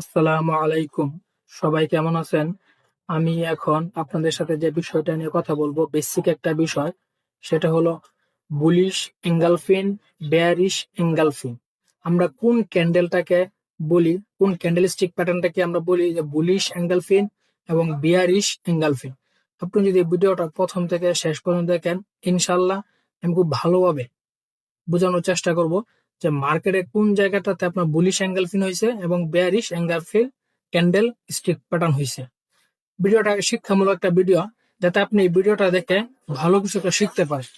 আসসালামু আলাইকুম। সবাই কেমন আছেন? আমি এখন আপনাদের সাথে যে বিষয়টা নিয়ে কথা বলবো, বেসিক একটা বিষয়। সেটা হলো বুলিশ এঙ্গালফিন, বেয়ারিশ এঙ্গালফিন। আমরা কোন ক্যান্ডেলটাকে বলি, কোন ক্যান্ডেল স্টিক প্যাটার্নটাকে আমরা বলি যে বুলিশ এঙ্গালফিন এবং বেয়ারিশ এঙ্গালফিন। আপনি যদি ভিডিওটা প্রথম থেকে শেষ পর্যন্ত দেখেন, ইনশাল্লাহ আমি খুব ভালোভাবে বোঝানোর চেষ্টা করব যে মার্কেটে কোন জায়গাটাতে আপনার বুলিশ এঙ্গেলফিন হয়েছে এবং বেয়ারিশ এঙ্গেলফিন ক্যান্ডেল স্টিক প্যাটার্ন হয়েছে। ভিডিওটা শিক্ষামূলক একটা ভিডিও, যাতে আপনি এই ভিডিওটা দেখে ভালো কিছু একটা শিখতে পারেন।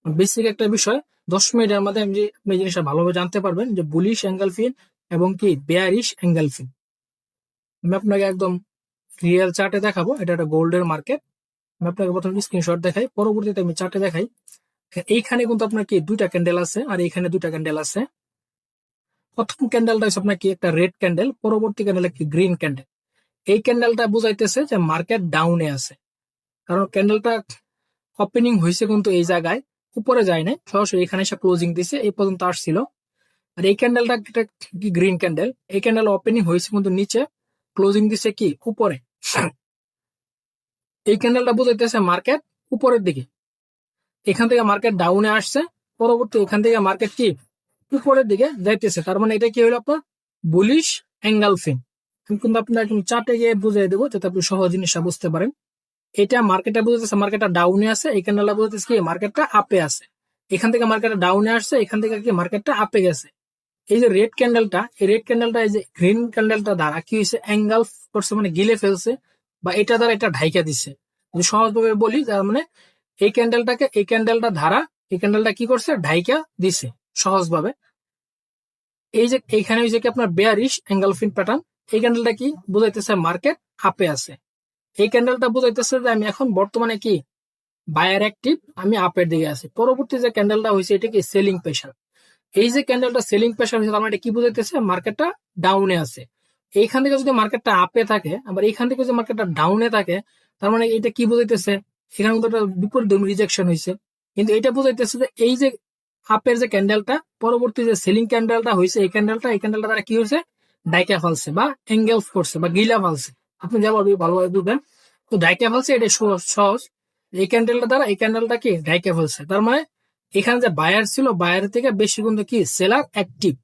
বেসিক একটা বিষয়, 10 মিনিটের মধ্যে আপনি জিনিসটা ভালোভাবে জানতে পারবেন যে বুলিশ এঙ্গেলফিন এবং কি বেয়ারিশ এঙ্গেলফিন। আমি আপনাকে একদম রিয়েল চার্টে দেখাবো। এটা একটা গোল্ডের মার্কেট। আমি আপনাকে প্রথমে স্ক্রিনশট দেখাই, পরবর্তীতে আমি চার্টে দেখাই। এইখানে কিন্তু আপনার কি দুইটা ক্যান্ডেল আছে, আর এইখানে দুইটা ক্যান্ডেল আছে। প্রথম ক্যান্ডেলটা হচ্ছে আপনার কি একটা রেড ক্যান্ডেল, পরবর্তী ক্যান্ডেল কি গ্রিন ক্যান্ডেল। এই ক্যান্ডেলটা বুঝাইতেছে যে মার্কেট ডাউনে আছে, কারণ ক্যান্ডেলটা ওপেনিং হয়েছে কিন্তু এই জায়গায়, উপরে যায় নাই, সরাসরি এখানে এসে ক্লোজিং দিছে, এই পর্যন্ত আসছিল। আর এই ক্যান্ডেলটা কি গ্রিন ক্যান্ডেল, এই ক্যান্ডেল ওপেনিং হয়েছে কিন্তু নিচে, ক্লোজিং দিছে কি উপরে। এই ক্যান্ডেলটা বুঝাইতেছে মার্কেট উপরের দিকে, এখান থেকে মার্কেট ডাউনে আসছে, পরবর্তী এখান থেকে মার্কেট কি উপরের দিকে যাইতেছে। তার মানে এটা কি হলো আপনার বুলিশ এঙ্গেলফিন। আমি কিন্তু আপনার চার্টে গিয়ে বুঝিয়ে দেবো, যাতে আপনি সহজ জিনিসটা বুঝতে পারেন। এটা মার্কেটটা বুঝতেছে মার্কেটটা ডাউনে আছে, এই ক্যান্ডেলটা বুঝতেছে কি মার্কেটটা আপে আছে। এখান থেকে মার্কেটটা ডাউনে আসছে, এখান থেকে কি মার্কেটটা আপে গেছে। এই যে রেড ক্যান্ডেলটা, এই রেড ক্যান্ডেলটা এই যে গ্রিন ক্যান্ডেলটা দ্বারা কি হয়েছে, এঙ্গেলফ করছে, মানে গিলে ফেলছে, বা এটা দ্বারা এটা ঢাইকা দিচ্ছে। যদি সহজভাবে বলি, তার মানে এই ক্যান্ডেলটাকে এই ক্যান্ডেলটা ধারা, এই ক্যান্ডেলটা কি করছে, ঢাইকা দিছে সহজভাবে। এই যে এইখানে হয়েছে কি আপনার বেয়ারিশ এঙ্গেলফিন প্যাটার্ন। এই ক্যান্ডেলটা কি বুঝাইতেছে মার্কেট আপে আছে। এই ক্যান্ডেলটা বুঝাইতেছে যে আমি এখন বর্তমানে কি বায়ার অ্যাক্টিভ, আমি আপের দিকে আছি। পরবর্তী যে ক্যান্ডেলটা হয়েছে এটা কি সেলিং প্রেশার। এই যে ক্যান্ডেলটা সেলিং প্রেশার হয়েছে, তার মানে এটা কি বুঝাইতেছে মার্কেটটা ডাউনে আছে। এইখান থেকে যদি মার্কেটটা আপে থাকে, আবার এইখান থেকে যদি মার্কেটটা ডাউনে থাকে, তার মানে এটা কি বুঝাইতেছে, এখানে কিন্তু একটা বিপরীত রিজেকশন হয়েছে। কিন্তু এটা বুঝাইতেছে যে এই যে আপের যে ক্যান্ডেলটা, পরবর্তী যে সেলিং ক্যান্ডেলটা হয়েছে, এই ক্যান্ডেলটা তারা কি হয়েছে, ডাইকা ফালছে বা এঙ্গেল করছে বা গিলা ফালছে। আপনি যা বলবি ভালোভাবে বুঝবেন। তো ডাইকা ফালছে, এটা সহজ। এই ক্যান্ডেলটা দ্বারা এই ক্যান্ডেলটা কি ডাইকা ফেলছে, তার মানে এখানে যে বায়ার ছিল, বায়ার থেকে বেশি কিন্তু কি সেলার অ্যাক্টিভ।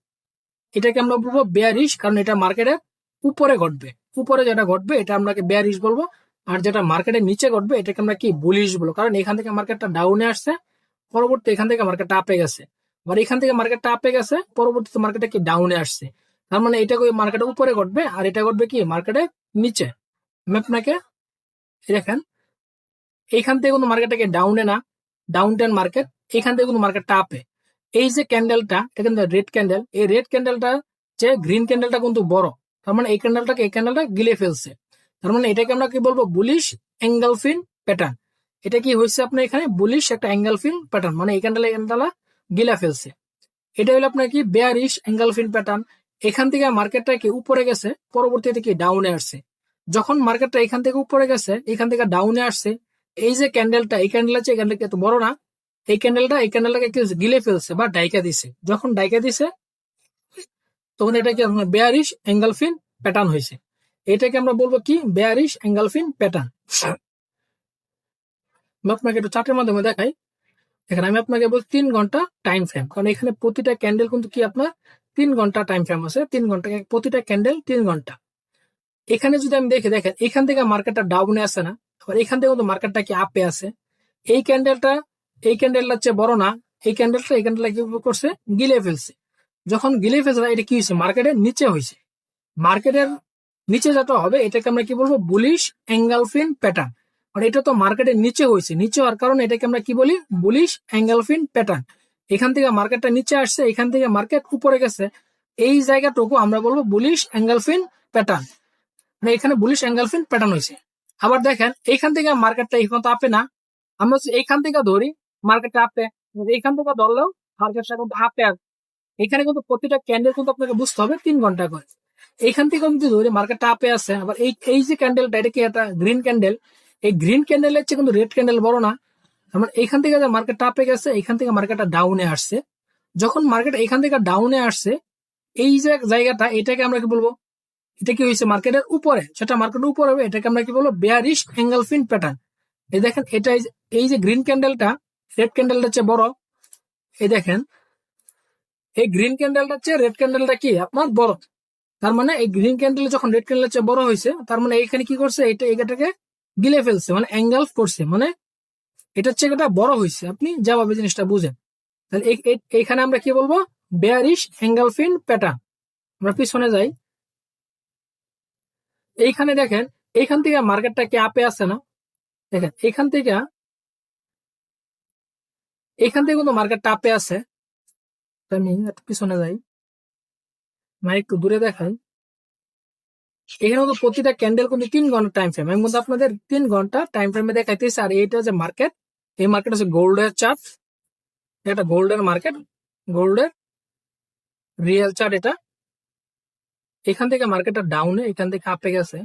এটাকে আমরা বলবো বেয়ারিশ, কারণ এটা মার্কেটের উপরে ঘটবে। উপরে যেটা ঘটবে এটা আমরা বেয়ারিশ বলবো, আর যেটা মার্কেটের নিচে ঘটবে এটাকে আমরা কি বুলিশ বলবো। কারণ এখান থেকে মার্কেটটা ডাউনে আসছে, পরবর্তী এখান থেকে মার্কেটটা আপে গেছে, আবার এখান থেকে মার্কেটটা আপে গেছে, পরবর্তীতে মার্কেটটা কি ডাউনে আসছে। তার মানে এটা মার্কেটের উপরে ঘটবে, আর এটা ঘটবে কি মার্কেটের নিচে। আমি আপনাকে দেখেন, এইখান থেকে কিন্তু মার্কেটটাকে ডাউনে না, ডাউন টেন মার্কেট, এখান থেকে কিন্তু মার্কেটটা আপে। এই যে ক্যান্ডেলটা, এটা কিন্তু রেড ক্যান্ডেল, এই রেড ক্যান্ডেলটা যে গ্রিন ক্যান্ডেলটা কিন্তু বড়, তার মানে এই ক্যান্ডেলটা গিলে ফেলছে। তার মানে এটাকে আমরা কি বলবো, বুলিশ এঙ্গেলফিন প্যাটার্ন। এটা কি হয়েছে আপনার এখানে বুলিশ একটা এঙ্গেলফিন প্যাটার্ন, মানে এই ক্যান্ডেলটা গিলা ফেলছে। এটা হলো আপনার কি বেয়ারিশ এঙ্গেলফিন প্যাটার্ন। এখান থেকে মার্কেটটা কি উপরে গেছে, পরবর্তীতে কি ডাউনে আসছে। যখন মার্কেটটা এখান থেকে উপরে গেছে, এখান থেকে ডাউনে আসছে, এই যে ক্যান্ডেলটা, এই ক্যান্ডেলটা এত বড় না, এই ক্যান্ডেলটাকে কি গিলে ফেলছে বা ডাইকা দিছে। যখন ডাইকা দিছে, তখন এটা কি আপনার বেয়ারিশ এঙ্গেলফিন প্যাটার্ন হয়েছে। এটাকে আমরা বলবো কি বেয়ারিশ এঙ্গেলফিন প্যাটার্ন। আমি আপনাকে একটু চার্টের মাধ্যমে দেখাই। এখানে আমি আপনাকে বলছি 3 ঘন্টা টাইম ফ্রেম, কারণ এখানে প্রতিটা ক্যান্ডেল কিন্তু কি আপনার 3 ঘন্টা টাইম ফ্রেম আছে। 3 ঘন্টা, প্রতিটা ক্যান্ডেল 3 ঘন্টা। এখানে যদি আমি দেখেন, এখান থেকে মার্কেটটা ডাউনে আসে না, আবার এখান থেকে কিন্তু মার্কেটটা কি আপে আছে। এই ক্যান্ডেলটা এই ক্যান্ডেলটা হচ্ছে বড় না, এই ক্যান্ডেলটা কি করছে, গিলে ফেলছে। যখন গিলে ফেলছে, এটা কি হয়েছে, মার্কেটের নিচে হয়েছে। মার্কেটের নিচে যত হবে এটাকে আমরা কি বলবো, বুলিশ এঙ্গেলফিন প্যাটার্ন। আর এটা তো মার্কেটের নিচে হয়েছে, নিচে হওয়ার কারণে এটাকে আমরা কি বলি, বুলিশ এঙ্গেলফিন প্যাটার্ন। এখান থেকে মার্কেটটা নিচে আসছে, এখান থেকে মার্কেট উপরে গেছে, এই জায়গাটুকু আমরা বলবো বুলিশ এঙ্গেলফিন প্যাটার্ন। মানে এখানে বুলিশ এঙ্গেলফিন প্যাটার্ন হয়েছে। আবার দেখেন, এইখান থেকে মার্কেটটা এখন তো আপে না, আমরা যদি এইখান থেকে ধরি মার্কেটটা আপে, এইখান থেকে ধরলেও মার্কেটটা কিন্তু আপে আছে। এখানে কিন্তু প্রতিটা ক্যান্ডেল কিন্তু আপনাকে বুঝতে হবে 3 ঘন্টা করে। এইখান থেকে যদি ধরি মার্কেটটা আপে আছে, আবার এই যে ক্যান্ডেলটা, এটা কি একটা গ্রিন ক্যান্ডেল, এই গ্রিন ক্যান্ডেলের চেয়ে কিন্তু রেড ক্যান্ডেল বড় না। আমার এইখান থেকে মার্কেটটা আপে গেছে, এখান থেকে মার্কেটটা ডাউনে আসছে। যখন মার্কেট এখান থেকে ডাউনে আসছে, এই যে জায়গাটা, এটাকে আমরা কি বলবো, এটা কি হয়েছে মার্কেটের উপরে, সেটা মার্কেটের উপরে হবে, এটাকে আমরা কি বলবো বেয়ারিশ এঙ্গেলফিন প্যাটার্ন। এই দেখেন এটা এই যে গ্রিন ক্যান্ডেলটা রেড ক্যান্ডেলটা চেয়ে বড়, এই দেখেন এই গ্রিন ক্যান্ডেলটা চেয়ে রেড ক্যান্ডেলটা কি আপনার বড়, তার মানে এই গ্রিন ক্যান্ডেল যখন রেড ক্যান্ডেলের চেয়ে বড় হয়েছে তার মানে এখানে কি করছে, এটাকে গিলে ফেলছে, মানে এঙ্গেলফ করছে, মানে এটার চেয়ে এটা বড় হয়েছে। আপনি যেভাবে জিনিসটা বুঝেন, তাহলে এইখানে আমরা কি বলবো বেয়ারিশ এঙ্গেলফিন প্যাটার্ন। আমরা পিছনে যাই, এইখানে দেখেন এইখান থেকে মার্কেটটা কি আপে আছে না, দেখেন এখান থেকে কিন্তু মার্কেটটা আপে আছে। আমি একটু পিছনে যাই, মানে একটু দূরে দেখাই, এখানে কিন্তু প্রতিটা ক্যান্ডেল কিন্তু 3 ঘন্টা টাইম ফ্রেম, আমি কিন্তু আপনাদের 3 ঘন্টা টাইম ফ্রেমে দেখাইতেছি। আর এইটা যে মার্কেট, এই মার্কেট হচ্ছে গোল্ডের চার্ট, এটা গোল্ডের মার্কেট, গোল্ডের রিয়েল চার্ট এটা। এখান থেকে মার্কেটটা ডাউনে, এখান থেকে আপে গেছে,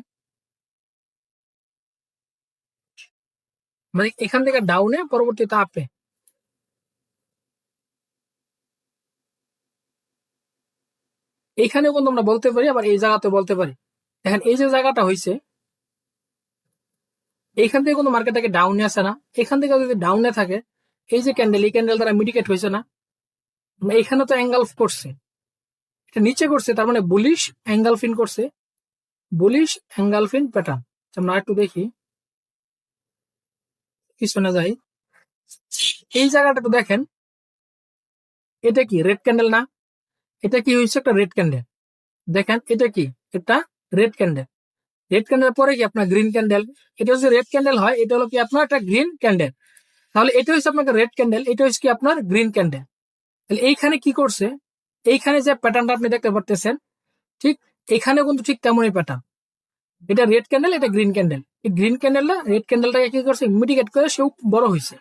মানে এখান থেকে ডাউনে পরবর্তীতে আপে। এইখানে কিন্তু আমরা বলতে পারি, আবার এই জায়গাতে বলতে পারি। দেখেন এই যে জায়গাটা হয়েছে, এইখান থেকে কিন্তু মার্কেটটাকে ডাউনে আসে না, এখান থেকে যদি ডাউনে থাকে, এই যে ক্যান্ডেল, এই ক্যান্ডেল দ্বারা মিডিকেট হয়েছে না, এখানে তো অ্যাঙ্গেল করছে, এটা নিচে করছে, তার মানে বুলিশ অ্যাঙ্গেলফিন করছে, বুলিশ অ্যাঙ্গেলফিন প্যাটার্ন। আমরা একটু দেখি, পিছনে যাই, এই জায়গাটা তো দেখেন, এটা কি রেড ক্যান্ডেল না, এটা কি হয়েছে একটা রেড ক্যান্ডেল, দেখেন এটা কি, এটা রেড ক্যান্ডেল, রেড ক্যান্ডেল পরে কি আপনার গ্রিন ক্যান্ডেল, এটা যদি রেড ক্যান্ডেল হয় এটা হলো কি আপনার একটা গ্রিন ক্যান্ডেল, তাহলে এটা হচ্ছে আপনার রেড ক্যান্ডেল, এটা হচ্ছে কি আপনার গ্রিন ক্যান্ডেল। তাহলে এইখানে কি করছে, এইখানে যে প্যাটার্নটা আপনি দেখতে পারতেছেন, ঠিক এখানে কিন্তু ঠিক তেমনই প্যাটার্ন, এটা রেড ক্যান্ডেল, এটা গ্রিন ক্যান্ডেল, এই গ্রিন ক্যান্ডেলটা রেড ক্যান্ডেলটাকে কি করছে মিটিগেট করে সেও বড় হয়েছে,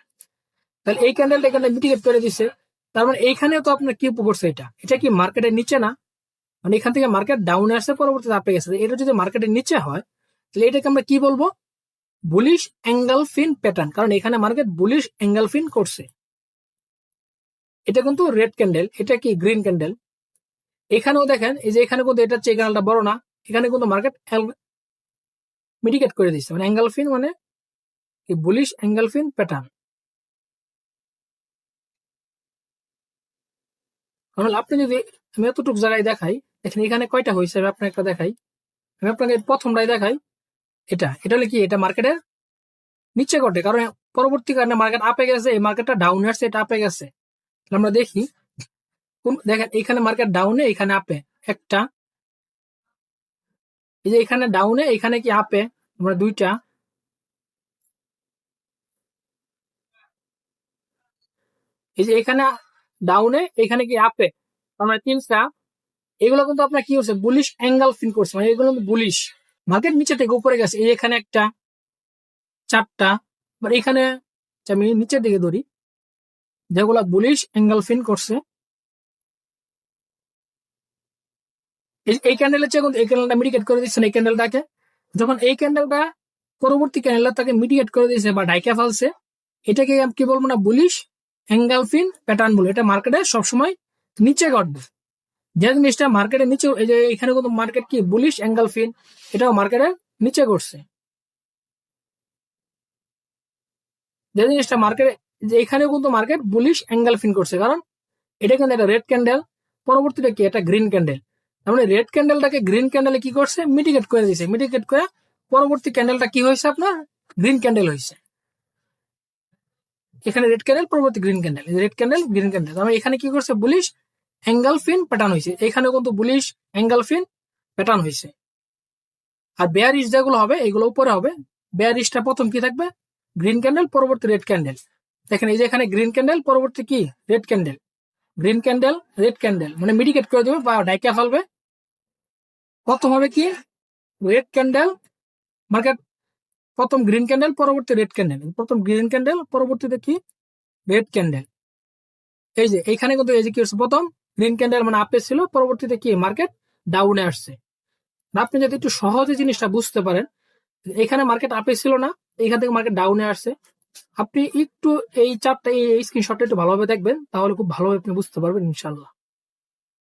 তাহলে এই ক্যান্ডেলটা এখানে মিটিগেট করে দিচ্ছে, তার মানে এইখানে তো আপনার কি করছে, এটা কি মার্কেটের নিচে না, মানে এখান থেকে মার্কেট ডাউনে আসছে পরবর্তীতে আপে গেছে, এটা যদি মার্কেটের নিচে হয় তাহলে এটাকে আমরা কি বলবো বুলিশ এঙ্গেলফিন প্যাটার্ন, কারণ এখানে মার্কেট বুলিশ এঙ্গেলফিন করছে। এটা কিন্তু রেড ক্যান্ডেল, এটা কি গ্রিন ক্যান্ডেল, এখানেও দেখেন এই যে এখানে কিন্তু এটা চেয়ে ক্যান্ডেলটা বড় না, এখানে কিন্তু মার্কেট মিটিগেট করে দিচ্ছে, মানে এঙ্গেলফিন মানে কি বুলিশ এঙ্গেলফিন প্যাটার্ন। কারণ আপনি যদি আমি এতটুকু জায়গায় দেখাই, দেখেন এখানে কয়টা হয়েছে, আমি আপনাকে একটা দেখাই, আমি আপনাকে প্রথমটাই দেখাই, এটা হলে কি এটা মার্কেটের নিচে ঘটে, কারণ পরবর্তী কারণে মার্কেট আপে গেছে, এই মার্কেটটা ডাউনে আসছে, এটা আপে গেছে। আমরা দেখি দেখেন এখানে মার্কেট ডাউনে, এখানে আপে একটা, এই যে এখানে ডাউনে, এখানে কি আপে, আমরা দুইটা, এই যে এখানে ডাউনে, এখানে কি আপে, আমরা তিনটা, এগুলো কিন্তু আপনার কি হচ্ছে বুলিশ অ্যাঙ্গেল ফিন করছে, মানে এগুলো কিন্তু বুলিশ, মার্কেট নিচে থেকে উপরে গেছে, এই এখানে একটা, চারটা, এখানে আমি নিচের দিকে ধরি যেগুলো বুলিশ অ্যাঙ্গেল ফিন করছে, এই ক্যান্ডেলের চেয়ে এই ক্যান্ডেলটা মিটিগেট করে দিচ্ছে এই ক্যান্ডেলটাকে, যখন এই ক্যান্ডেলটা পরবর্তী ক্যান্ডেলটা তাকে মিটিগেট করে দিয়েছে বা ডাইকা ফেলছে, এটাকে কি বলবো না বুলিশ অ্যাঙ্গেলফিন প্যাটার্ন বলে, এটা মার্কেটে সবসময় নিচে ঘটবে, যে জিনিসটা মার্কেটের নিচে, এই যে এখানে কিন্তু মার্কেট কি বুলিশ অ্যাঙ্গেলফিন, এটাও মার্কেটের নিচে ঘটছে, যে জিনিসটা মার্কেটে, যে এখানেও কিন্তু মার্কেট বুলিশ অ্যাঙ্গেলফিন করছে, কারণ এটা কিন্তু একটা রেড ক্যান্ডেল, পরবর্তীতে কি এটা গ্রিন ক্যান্ডেল, তার মানে রেড ক্যান্ডেলটাকে গ্রিন ক্যান্ডেলে কি করছে মিটিগেট করে দিয়েছে, মিটিগেট করে পরবর্তী ক্যান্ডেলটা কি হয়েছে আপনার গ্রিন ক্যান্ডেল হয়েছে, এখানে রেড ক্যান্ডেল পরবর্তী green candle, red candle green candle, তার মানে এখানে কি করছে বুলিশ অ্যাঙ্গেলফিন প্যাটার্ন হয়েছে, এখানে কিন্তু বুলিশ অ্যাঙ্গেলফিন প্যাটার্ন হয়েছে। আর বেয়ারিশ যেগুলো হবে এগুলো উপরে হবে, বেয়ারিশটা প্রথম কি থাকবে গ্রিন ক্যান্ডেল পরবর্তী রেড ক্যান্ডেল, দেখেন এই যে এখানে গ্রিন ক্যান্ডেল পরবর্তী কি red candle, green candle red candle, মানে মিডিকেট করে দেবে বা ডাইকা ফেলবে, প্রথম হবে কি রেড ক্যান্ডেল, মার্কেট প্রথম গ্রিন ক্যান্ডেল পরবর্তী রেড ক্যান্ডেল, প্রথম গ্রিন ক্যান্ডেল পরবর্তীতে কি রেড ক্যান্ডেল, এই যে এইখানে কিন্তু এই যে কি হচ্ছে প্রথম গ্রিন ক্যান্ডেল মানে আপে ছিল, পরবর্তীতে কি মার্কেট ডাউনে আসছে। আপনি যদি একটু সহজে জিনিসটা বুঝতে পারেন, এখানে মার্কেট আপে ছিল না, এখান থেকে মার্কেট ডাউনে আসছে, আপনি একটু এই চারটা এই স্ক্রিনশটটা একটু ভালোভাবে দেখবেন, তাহলে খুব ভালোভাবে আপনি বুঝতে পারবেন ইনশাল্লাহ।